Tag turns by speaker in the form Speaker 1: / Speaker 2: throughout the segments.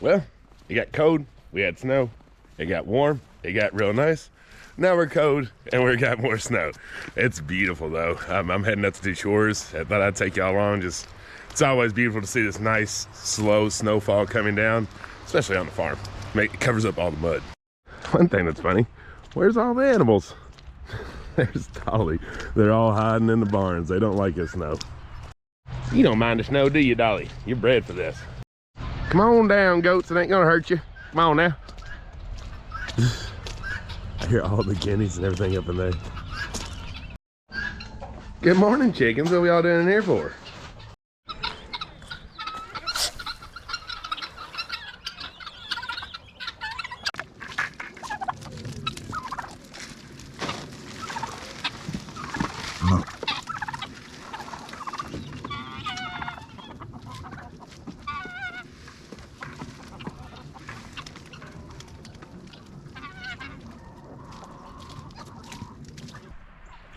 Speaker 1: Well, it got cold, we had snow, it got warm, it got real nice. Now we're cold and we got more snow. It's beautiful though. I'm heading up to do chores. I thought I'd take y'all along. It's always beautiful to see this nice, slow snowfall coming down, especially on the farm. It covers up all the mud. One thing that's funny, where's all the animals? There's Dolly. They're all hiding in the barns. They don't like the snow. You don't mind the snow, do you, Dolly? You're bred for this. Come on down, goats. It ain't gonna hurt you. Come on now. I hear all the guineas and everything up in there. Good morning, chickens. What are we all doing in here for?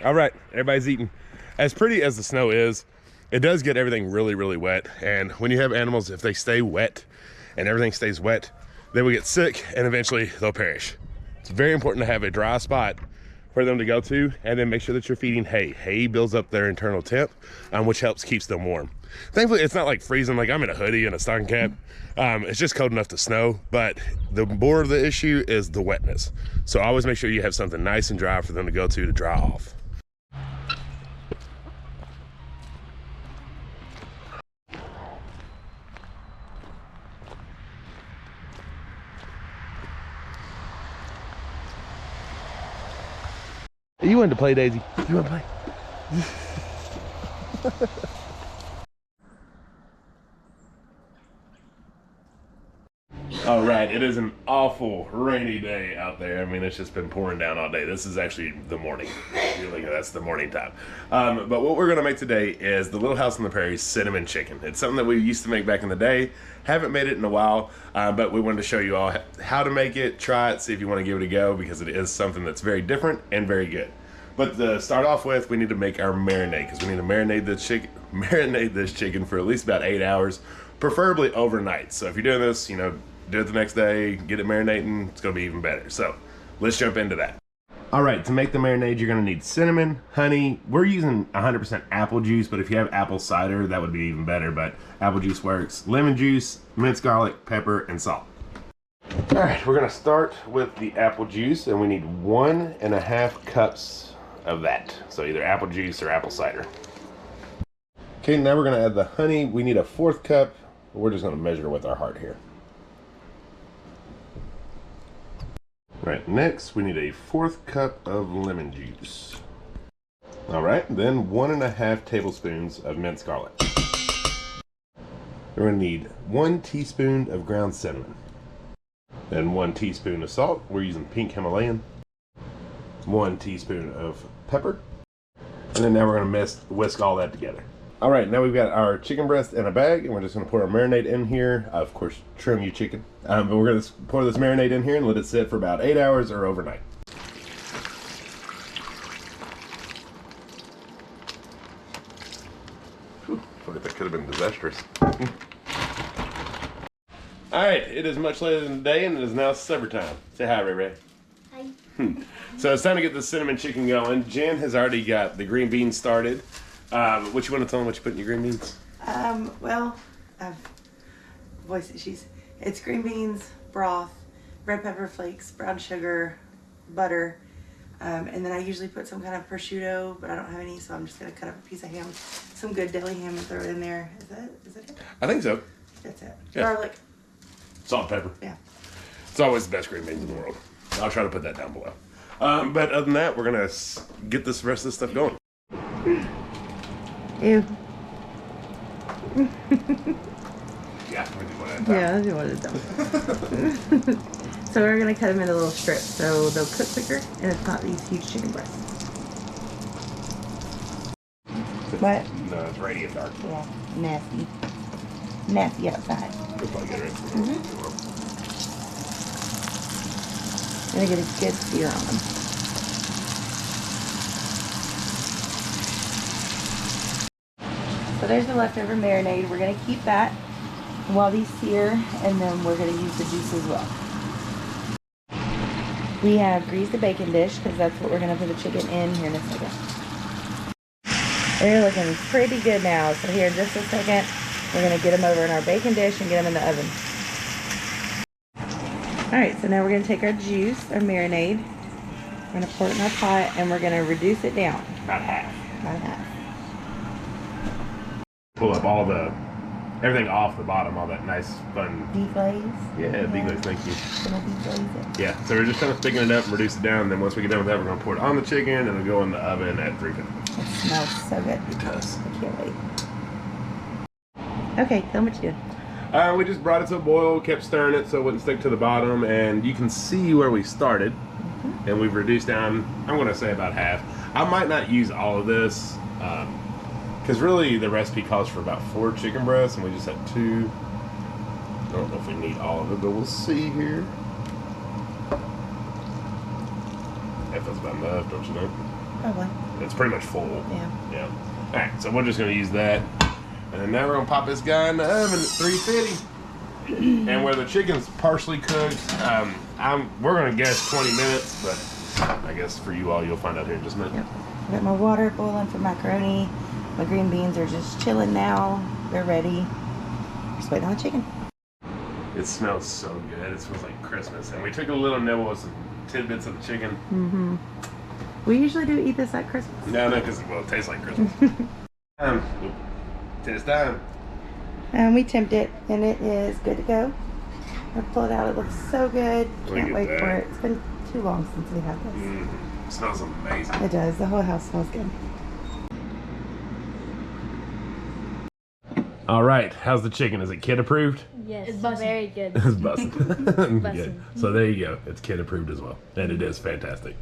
Speaker 1: All right, everybody's eating. As pretty as the snow is, it does get everything really, really wet. And when you have animals, if they stay wet and everything stays wet, they will get sick and eventually they'll perish. It's very important to have a dry spot for them to go to, and then make sure that you're feeding hay. Hay builds up their internal temp, which helps keeps them warm. Thankfully, it's not like freezing. Like I'm in a hoodie and a stocking cap. It's just cold enough to snow, but the more of the issue is the wetness. So always make sure you have something nice and dry for them to go to dry off. You wanted to play, Daisy? You want to play? All right, it is an awful rainy day out there. I mean, it's just been pouring down all day. This is actually the morning. That's the morning time. But what we're gonna make today is the Little House on the Prairie cinnamon chicken. It's something that we used to make back in the day. Haven't made it in a while, but we wanted to show you all how to make it, try it, see if you want to give it a go, because it is something that's very different and very good. But to start off with, we need to make our marinade, because we need to marinate this chicken for at least about 8 hours, preferably overnight. So if you're doing this, you know, do it the next day, get it marinating, it's gonna be even better. So let's jump into that. All right, to make the marinade, you're gonna need cinnamon, honey. We're using 100% apple juice, but if you have apple cider, that would be even better, but apple juice works. Lemon juice, minced garlic, pepper, and salt. All right, we're gonna start with the apple juice, and we need 1.5 cups of that. So either apple juice or apple cider. Okay, now we're gonna add the honey. We need 1/4 cup. We're just gonna measure with our heart here. Right, next we need 1/4 cup of lemon juice. All right, then 1.5 tablespoons of minced garlic. We're gonna need 1 teaspoon of ground cinnamon. Then 1 teaspoon of salt. We're using pink Himalayan. 1 teaspoon of pepper. And then now we're gonna whisk all that together. All right, now we've got our chicken breast in a bag, and we're just gonna pour our marinade in here. Of course, trim your chicken. But we're gonna pour this marinade in here and let it sit for about 8 hours or overnight. Whew, I feel like that could have been disastrous. All right, it is much later in the day, and it is now supper time. Say hi, Ray Ray.
Speaker 2: Hi.
Speaker 1: So it's time to get the cinnamon chicken going. Jen has already got the green beans started. What you want to tell them what you put in your green beans?
Speaker 2: Well, voice issues. It's green beans, broth, red pepper flakes, brown sugar, butter, and then I usually put some kind of prosciutto, but I don't have any, so I'm just gonna cut up a piece of ham, some good deli ham, and throw it in there. Is that it?
Speaker 1: I think so.
Speaker 2: That's it.
Speaker 1: Yeah.
Speaker 2: Garlic.
Speaker 1: Salt, pepper.
Speaker 2: Yeah.
Speaker 1: It's always the best green beans in the world. I'll try to put that down below. But other than that, we're gonna get this rest of this stuff going.
Speaker 2: Ew.
Speaker 1: Yeah, we're doing one at a time.
Speaker 2: Yeah, that's what it's done. So we're gonna cut them into little strips so they'll cook quicker, and it's not these huge chicken breasts. What?
Speaker 1: No, it's radiant dark.
Speaker 2: Yeah, nasty. Nasty outside.
Speaker 1: We'll probably get it.
Speaker 2: Gonna get a good sear on them. So there's the leftover marinade. We're gonna keep that. while these sear, and then we're going to use the juice as well. We have greased the bacon dish because that's what we're going to put the chicken in here in a second. They're looking pretty good now, so here in just a second we're going to get them over in our bacon dish and get them in the oven. Alright, so now we're going to take our juice, our marinade, we're going to pour it in our pot, and we're going to reduce it down.
Speaker 1: About half.
Speaker 2: About half.
Speaker 1: Pull up everything off the bottom, all that nice, fun.
Speaker 2: Deglaze.
Speaker 1: Yeah, deglaze, thank you.
Speaker 2: Gonna deglaze it.
Speaker 1: Yeah, so we're just kind of thicking it up and reduce it down, and then once we get done with that, we're going to pour it on the chicken, and it'll go in the oven at 350.
Speaker 2: It smells so good.
Speaker 1: It does.
Speaker 2: I can't wait. Okay, tell them what you did.
Speaker 1: We just brought it to a boil, kept stirring it so it wouldn't stick to the bottom, and you can see where we started, and we've reduced down, I'm going to say about half. I might not use all of this, because really the recipe calls for about 4 chicken breasts, and we just had 2. I don't know if we need all of it, but we'll see here. That's about enough, don't you know?
Speaker 2: Probably.
Speaker 1: It's pretty much full.
Speaker 2: Yeah.
Speaker 1: Yeah. Alright, so we're just going to use that. And now we're going to pop this guy in the oven at 350. And where the chicken's partially cooked, we're going to guess 20 minutes, but I guess for you all, you'll find out here in just a minute.
Speaker 2: Yep. I got my water boiling for macaroni. My green beans are just chilling now. They're ready. Just waiting on the chicken.
Speaker 1: It smells so good. It smells like Christmas. And we took a little nibble with some tidbits of the chicken.
Speaker 2: Mm-hmm. We usually do eat this at Christmas.
Speaker 1: No, because it tastes like Christmas. Test time.
Speaker 2: And we temped it, and it is good to go. I pull it out. It looks so good. Can't wait for it. It's been too long since we had this.
Speaker 1: It smells amazing.
Speaker 2: It does. The whole house smells good.
Speaker 1: All right, how's the chicken? Is it kid approved?
Speaker 3: Yes, it's very good.
Speaker 1: It's busting. Good. So there you go. It's kid approved as well, and it is fantastic.